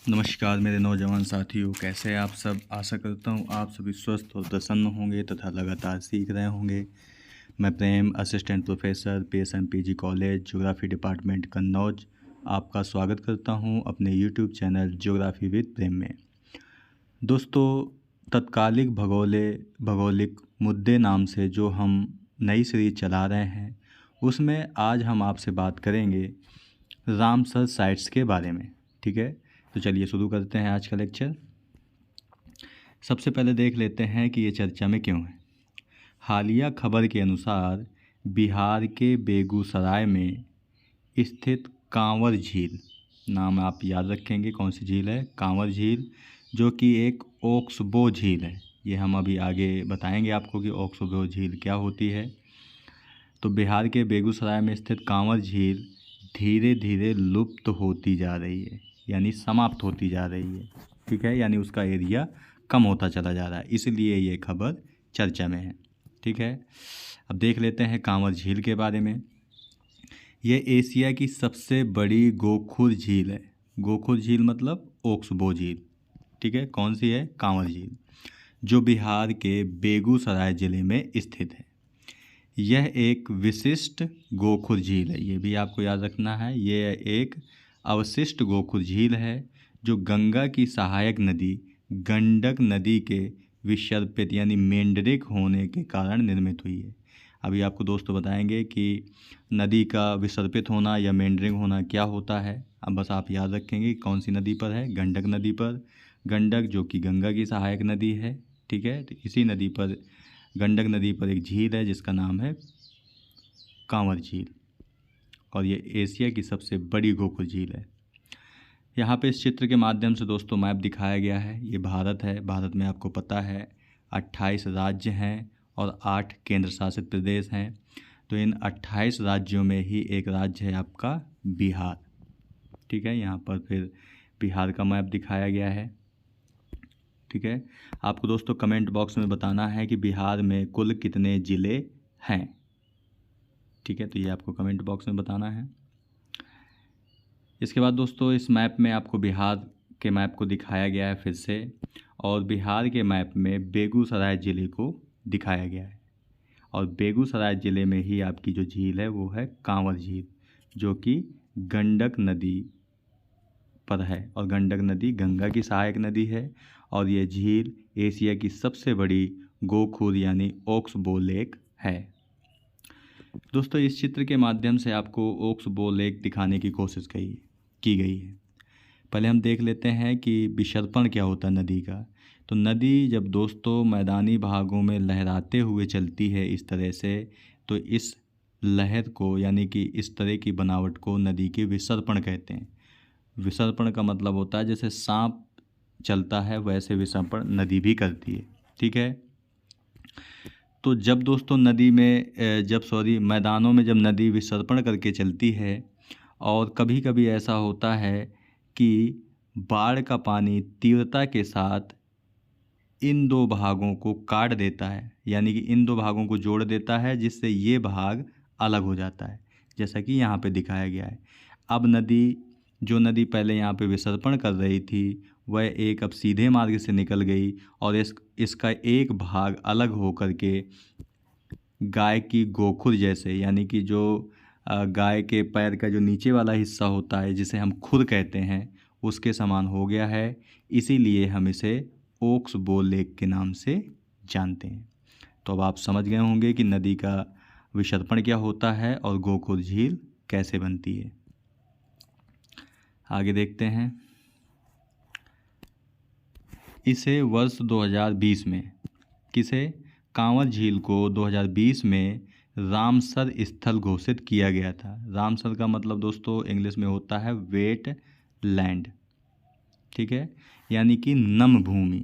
नमस्कार मेरे नौजवान साथियों, कैसे हैं आप सब। आशा करता हूँ आप सभी स्वस्थ और प्रसन्न होंगे तथा लगातार सीख रहे होंगे। मैं Prem, assistant professor PSMPG college geography department Kannauj, आपका स्वागत करता हूँ अपने YouTube channel geography with Prem में। दोस्तों, तत्कालिक भौगोलिक मुद्दे नाम से जो हम नई सीरीज चला रहे हैं, उसमें आज हम आपसे बात करेंगे रामसर साइट्स के बारे में। ठीक है, तो चलिए शुरू करते हैं आज का लेक्चर। सबसे पहले देख लेते हैं कि ये चर्चा में क्यों है। हालिया खबर के अनुसार बिहार के बेगूसराय में स्थित कांवर झील, नाम आप याद रखेंगे कौन सी झील है, कांवर झील, जो कि एक ओक्सबो झील है। ये हम अभी आगे बताएंगे आपको कि ओक्सबो झील क्या होती है। तो बिहार के बेगूसराय में स्थित कांवर झील धीरे धीरे लुप्त होती जा रही है, यानी समाप्त होती जा रही है। ठीक है, यानी उसका एरिया कम होता चला जा रहा है, इसलिए ये खबर चर्चा में है। ठीक है, अब देख लेते हैं कांवर झील के बारे में। ये एशिया की सबसे बड़ी गोखुर झील है। गोखुर झील मतलब ओक्सबो झील। ठीक है, कौन सी है, कांवर झील, जो बिहार के बेगूसराय ज़िले में स्थित है। यह एक विशिष्ट गोखुर झील है, ये भी आपको याद रखना है। यह एक अवशिष्ट गोखुर झील है जो गंगा की सहायक नदी गंडक नदी के विसर्पित यानी मेंडरिक होने के कारण निर्मित हुई है। अभी आपको दोस्तों बताएंगे कि नदी का विसर्पित होना या मेंडरिक होना क्या होता है। अब बस आप याद रखेंगे कौन सी नदी पर है, गंडक नदी पर। गंडक जो कि गंगा की सहायक नदी है। ठीक है, तो इसी नदी पर, गंडक नदी पर एक झील है जिसका नाम है कांवर झील, और ये एशिया की सबसे बड़ी गोखुर झील है। यहाँ पे इस चित्र के माध्यम से दोस्तों मैप दिखाया गया है। ये भारत है। भारत में आपको पता है 28 राज्य हैं और 8 केंद्र शासित प्रदेश हैं। तो इन 28 राज्यों में ही एक राज्य है आपका बिहार। ठीक है, यहाँ पर फिर बिहार का मैप दिखाया गया है। ठीक है, आपको दोस्तों कमेंट बॉक्स में बताना है कि बिहार में कुल कितने ज़िले हैं। ठीक है, तो ये आपको कमेंट बॉक्स में बताना है। इसके बाद दोस्तों इस मैप में आपको बिहार के मैप को दिखाया गया है फिर से, और बिहार के मैप में बेगूसराय ज़िले को दिखाया गया है। और बेगूसराय ज़िले में ही आपकी जो झील है वो है कांवर झील, जो कि गंडक नदी पर है, और गंडक नदी गंगा की सहायक नदी है। और ये झील एशिया की सबसे बड़ी गोखुर यानी ओक्सबो लेक है। दोस्तों इस चित्र के माध्यम से आपको ओक्सबो लेक दिखाने की कोशिश की गई है। पहले हम देख लेते हैं कि विसर्पण क्या होता है नदी का। तो नदी जब दोस्तों मैदानी भागों में लहराते हुए चलती है इस तरह से, तो इस लहर को यानी कि इस तरह की बनावट को नदी के विसर्पण कहते हैं। विसर्पण का मतलब होता है जैसे सांप चलता है वैसे विसर्पण नदी भी करती है। ठीक है, तो जब दोस्तों नदी में मैदानों में जब नदी विसर्पण करके चलती है, और कभी कभी ऐसा होता है कि बाढ़ का पानी तीव्रता के साथ इन दो भागों को काट देता है, यानी कि इन दो भागों को जोड़ देता है, जिससे ये भाग अलग हो जाता है, जैसा कि यहाँ पे दिखाया गया है। अब जो नदी पहले यहाँ पे विसर्पण कर रही थी वह एक अब सीधे मार्ग से निकल गई, और इसका एक भाग अलग हो कर के गाय की गोखुर जैसे, यानी कि जो गाय के पैर का जो नीचे वाला हिस्सा होता है जिसे हम खुर कहते हैं, उसके समान हो गया है। इसीलिए हम इसे ओक्सबो लेक के नाम से जानते हैं। तो अब आप समझ गए होंगे कि नदी का विसर्पण क्या होता है और गोखुर झील कैसे बनती है। आगे देखते हैं। इसे वर्ष 2020 में कांवर झील को 2020 में रामसर स्थल घोषित किया गया था। रामसर का मतलब दोस्तों इंग्लिश में होता है वेट लैंड। ठीक है, यानी कि नम भूमि।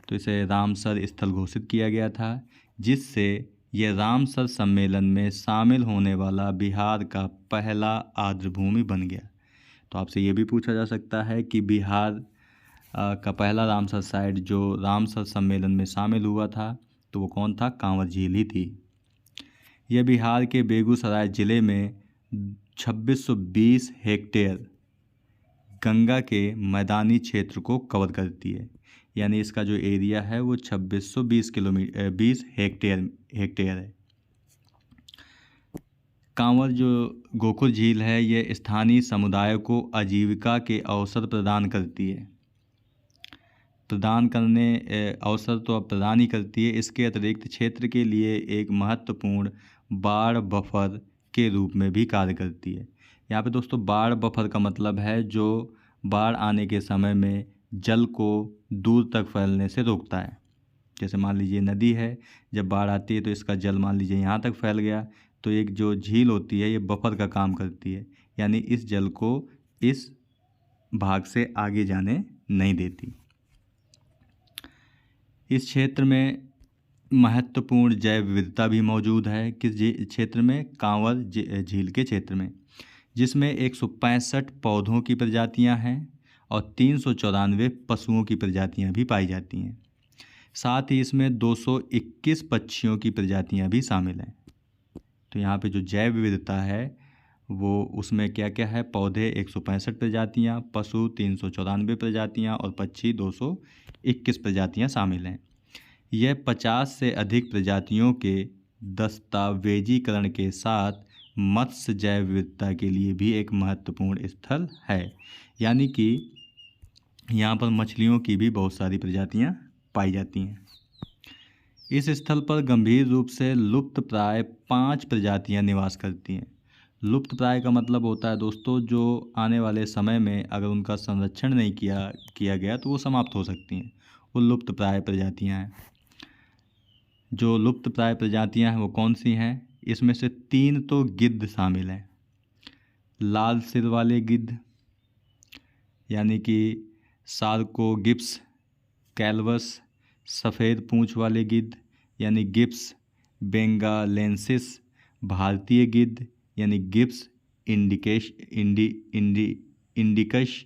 तो इसे रामसर स्थल घोषित किया गया था, जिससे यह रामसर सम्मेलन में शामिल होने वाला बिहार का पहला आर्द्रभूमि बन गया। तो आपसे ये भी पूछा जा सकता है कि बिहार का पहला रामसर साइट जो रामसर सम्मेलन में शामिल हुआ था, तो वो कौन था, कांवर झील ही थी। यह बिहार के बेगूसराय ज़िले में 2620 हेक्टेयर गंगा के मैदानी क्षेत्र को कवर करती है, यानी इसका जो एरिया है वो 2620 किलोमीटर 20 हेक्टेयर है। कांवर जो गोकुल झील है ये स्थानीय समुदाय को आजीविका के अवसर प्रदान करती है। अवसर तो अब प्रदान ही करती है, इसके अतिरिक्त क्षेत्र के लिए एक महत्वपूर्ण बाढ़ बफर के रूप में भी कार्य करती है। यहाँ पे दोस्तों बाढ़ बफर का मतलब है जो बाढ़ आने के समय में जल को दूर तक फैलने से रोकता है। जैसे मान लीजिए नदी है, जब बाढ़ आती है तो इसका जल मान लीजिए यहाँ तक फैल गया, तो एक जो झील होती है ये बफर का काम करती है, यानी इस जल को इस भाग से आगे जाने नहीं देती। इस क्षेत्र में महत्वपूर्ण जैव विविधता भी मौजूद है। किस क्षेत्र में? कांवर झील के क्षेत्र में, जिसमें 165 पौधों की प्रजातियां हैं और 394 पशुओं की प्रजातियां भी पाई जाती हैं। साथ ही इसमें 221 पक्षियों की प्रजातियां भी शामिल हैं। तो यहाँ पे जो जैव विविधता है वो उसमें क्या क्या है? पौधे 165 प्रजातियाँ, पशु 394 प्रजातियाँ और पक्षी 221 प्रजातियाँ शामिल हैं। यह 50 से अधिक प्रजातियों के दस्तावेजीकरण के साथ मत्स्य जैव विविधता के लिए भी एक महत्वपूर्ण स्थल है, यानी कि यहाँ पर मछलियों की भी बहुत सारी प्रजातियाँ पाई जाती हैं। इस स्थल पर गंभीर रूप से लुप्त प्राय 5 प्रजातियाँ निवास करती हैं। लुप्त प्राय का मतलब होता है दोस्तों जो आने वाले समय में अगर उनका संरक्षण नहीं किया गया तो वो समाप्त हो सकती हैं, वो लुप्त प्राय प्रजातियाँ हैं। जो लुप्त प्राय प्रजातियाँ हैं वो कौन सी हैं? इसमें से 3 तो गिद्ध शामिल हैं। लाल सिर वाले गिद्ध यानी कि सार्कोगिप्स कैल्वस, सफ़ेद पूंछ वाले गिद्ध यानी गिप्स बेंगालेंसिस, भारतीय गिद्ध यानी गिप्स इंडिकस,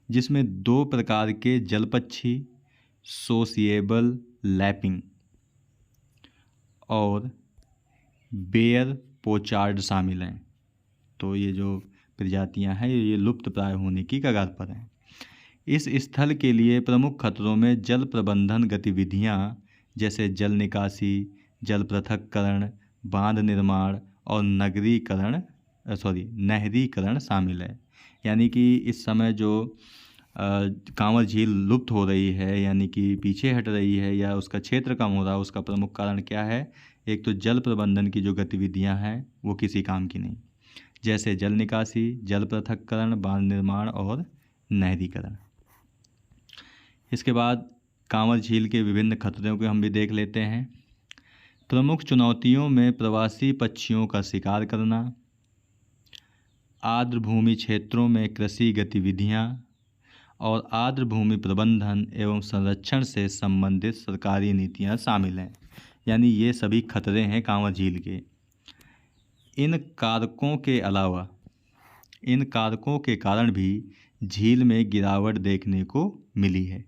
जिसमें 2 प्रकार के जल पक्षी सोसिएबल लैपिंग और बेयर पोचार्ड शामिल हैं। तो ये जो प्रजातियां हैं ये लुप्त प्राय होने की कगार पर हैं। इस स्थल के लिए प्रमुख खतरों में जल प्रबंधन गतिविधियां जैसे जल निकासी, जल पृथक्करण, बांध निर्माण और नहरीकरण शामिल है। यानी कि इस समय जो कांवर झील लुप्त हो रही है यानी कि पीछे हट रही है या उसका क्षेत्र कम हो रहा है, उसका प्रमुख कारण क्या है? एक तो जल प्रबंधन की जो गतिविधियां हैं वो किसी काम की नहीं, जैसे जल निकासी, जल पृथक्करण, बांध निर्माण और नहरीकरण। इसके बाद कांवर झील के विभिन्न खतरों को हम भी देख लेते हैं। प्रमुख चुनौतियों में प्रवासी पक्षियों का शिकार करना, आर्द्र भूमि क्षेत्रों में कृषि गतिविधियां और आर्द्र भूमि प्रबंधन एवं संरक्षण से संबंधित सरकारी नीतियां शामिल हैं। यानी ये सभी खतरे हैं कांवर झील के। इन कारकों के कारण भी झील में गिरावट देखने को मिली है,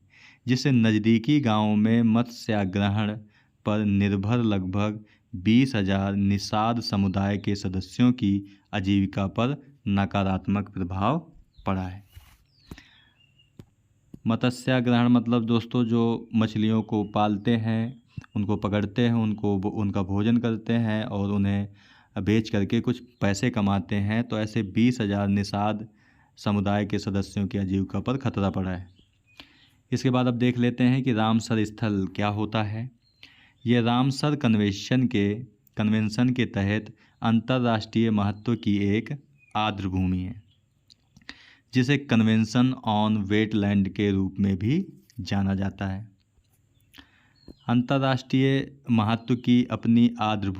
जिससे नज़दीकी गांवों में मत्स्याग्रहण पर निर्भर लगभग 20,000 निषाद समुदाय के सदस्यों की आजीविका पर नकारात्मक प्रभाव पड़ा है। मत्स्याग्रहण मतलब दोस्तों जो मछलियों को पालते हैं, उनको पकड़ते हैं, उनका भोजन करते हैं और उन्हें बेच करके कुछ पैसे कमाते हैं। तो ऐसे 20,000 निषाद समुदाय के सदस्यों की आजीविका पर खतरा पड़ा है। इसके बाद अब देख लेते हैं कि रामसर स्थल क्या होता है। यह रामसर कन्वेंशन के तहत अंतर्राष्ट्रीय महत्व की एक आर्द्र भूमि है, जिसे कन्वेंशन ऑन वेटलैंड के रूप में भी जाना जाता है। अंतर्राष्ट्रीय महत्व की अपनी आर्द्र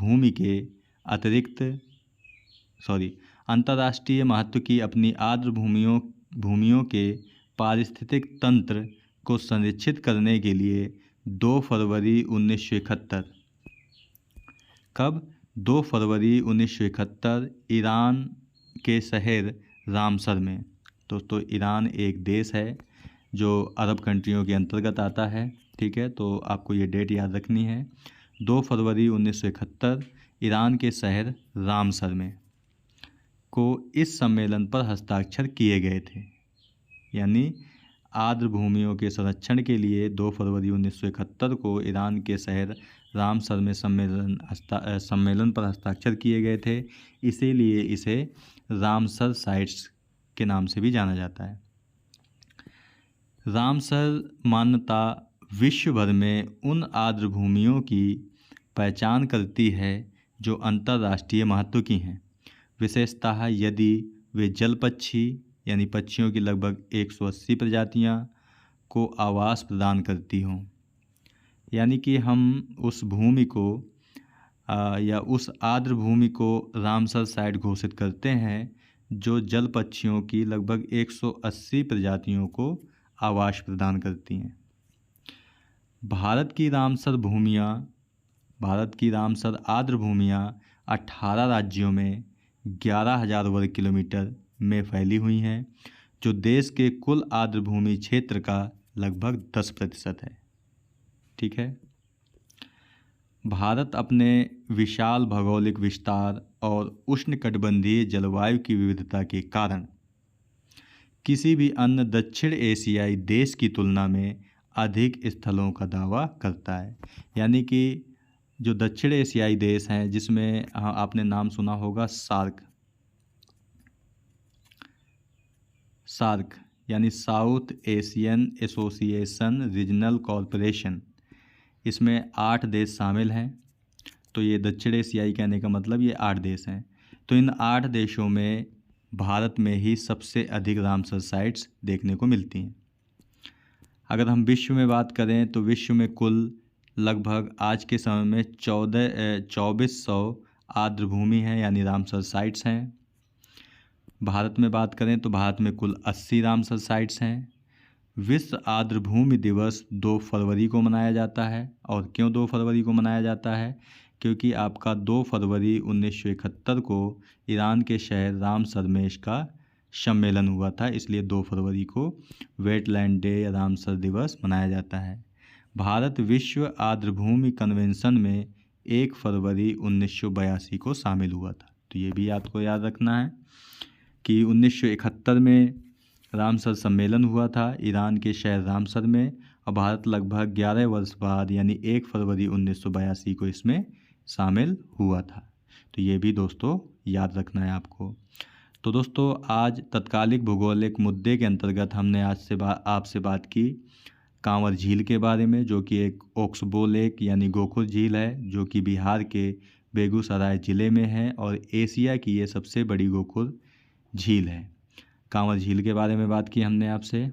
भूमि के भूमियों के पारिस्थितिक तंत्र को संरक्षित करने के लिए 2 फरवरी 1971 2 फरवरी 1971 ईरान के शहर रामसर में, दोस्तों ईरान एक देश है जो अरब कंट्रियों के अंतर्गत आता है, ठीक है, तो आपको ये डेट याद रखनी है। 2 फरवरी 1971 ईरान के शहर रामसर में को इस सम्मेलन पर हस्ताक्षर किए गए थे। यानी आर्द्र भूमियों के संरक्षण के लिए 2 फरवरी 1971 को ईरान के शहर रामसर में सम्मेलन पर हस्ताक्षर किए गए थे। इसीलिए इसे रामसर साइट्स के नाम से भी जाना जाता है। रामसर मान्यता विश्व भर में उन आर्द्र भूमियों की पहचान करती है जो अंतर्राष्ट्रीय महत्व की हैं, विशेषतः यदि वे जल पक्षी यानी पक्षियों की लगभग 180 प्रजातियां को आवास प्रदान करती हों। यानी कि हम उस भूमि को या उस आर्द्र भूमि को रामसर साइट घोषित करते हैं जो जल पक्षियों की लगभग 180 प्रजातियों को आवास प्रदान करती हैं। भारत की रामसर आर्द्र भूमियाँ 18 राज्यों में 11,000 वर्ग किलोमीटर में फैली हुई हैं, जो देश के कुल आर्द्र भूमि क्षेत्र का लगभग 10% है। ठीक है। भारत अपने विशाल भौगोलिक विस्तार और उष्णकटिबंधीय जलवायु की विविधता के कारण किसी भी अन्य दक्षिण एशियाई देश की तुलना में अधिक स्थलों का दावा करता है। यानी कि जो दक्षिण एशियाई देश हैं, जिसमें आपने नाम सुना होगा सार्क यानी south Asian association regional corporation, इसमें 8 देश शामिल हैं। तो ये दक्षिण एशियाई कहने का मतलब ये 8 देश हैं। तो इन 8 देशों में भारत में ही सबसे अधिक रामसर साइट्स देखने को मिलती हैं। अगर हम विश्व में बात करें तो विश्व में कुल लगभग आज के समय में 2400 आर्द्र भूमि हैं यानी रामसर साइट्स हैं। भारत में बात करें तो भारत में कुल 80 रामसर साइट्स हैं। विश्व आर्द्र भूमि दिवस 2 फरवरी को मनाया जाता है। और क्यों 2 फरवरी को मनाया जाता है? क्योंकि आपका 2 फरवरी 1971 को ईरान के शहर रामसर में इसका सम्मेलन हुआ था, इसलिए 2 फरवरी को वेटलैंड डे या रामसर दिवस मनाया जाता है। भारत विश्व आर्द्र भूमि कन्वेंशन में 1 फरवरी 1982 को शामिल हुआ था। तो ये भी आपको याद रखना है कि 1971 में रामसर सम्मेलन हुआ था ईरान के शहर रामसर में, और भारत लगभग 11 वर्ष बाद यानी 1 फरवरी 1982 को इसमें शामिल हुआ था। तो ये भी दोस्तों याद रखना है आपको। तो दोस्तों आज तत्कालिक भूगोलिक मुद्दे के अंतर्गत हमने आज से आपसे बात की कांवर झील के बारे में, जो कि एक ओक्सबो लेक यानी गोखुर झील है, जो कि बिहार के बेगूसराय ज़िले में है और एशिया की ये सबसे बड़ी गोखुर झील है। कांवर झील के बारे में बात की हमने आपसे।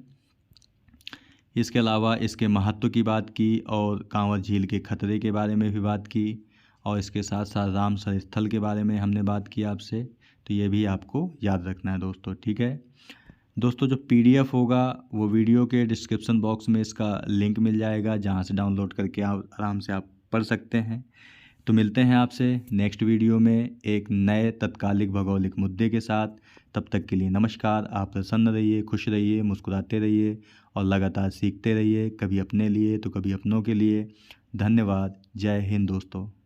इसके अलावा इसके महत्व की बात की और कांवर झील के खतरे के बारे में भी बात की, और इसके साथ साथ रामसर स्थल के बारे में हमने बात की आपसे। तो ये भी आपको याद रखना है दोस्तों। ठीक है दोस्तों, जो PDF होगा वो वीडियो के डिस्क्रिप्शन बॉक्स में इसका लिंक मिल जाएगा, जहाँ से डाउनलोड करके आराम से आप पढ़ सकते हैं। तो मिलते हैं आपसे नेक्स्ट वीडियो में एक नए तत्कालिक भौगोलिक मुद्दे के साथ। तब तक के लिए नमस्कार। आप प्रसन्न रहिए, खुश रहिए, मुस्कुराते रहिए और लगातार सीखते रहिए, कभी अपने लिए तो कभी अपनों के लिए। धन्यवाद। जय हिंद दोस्तों।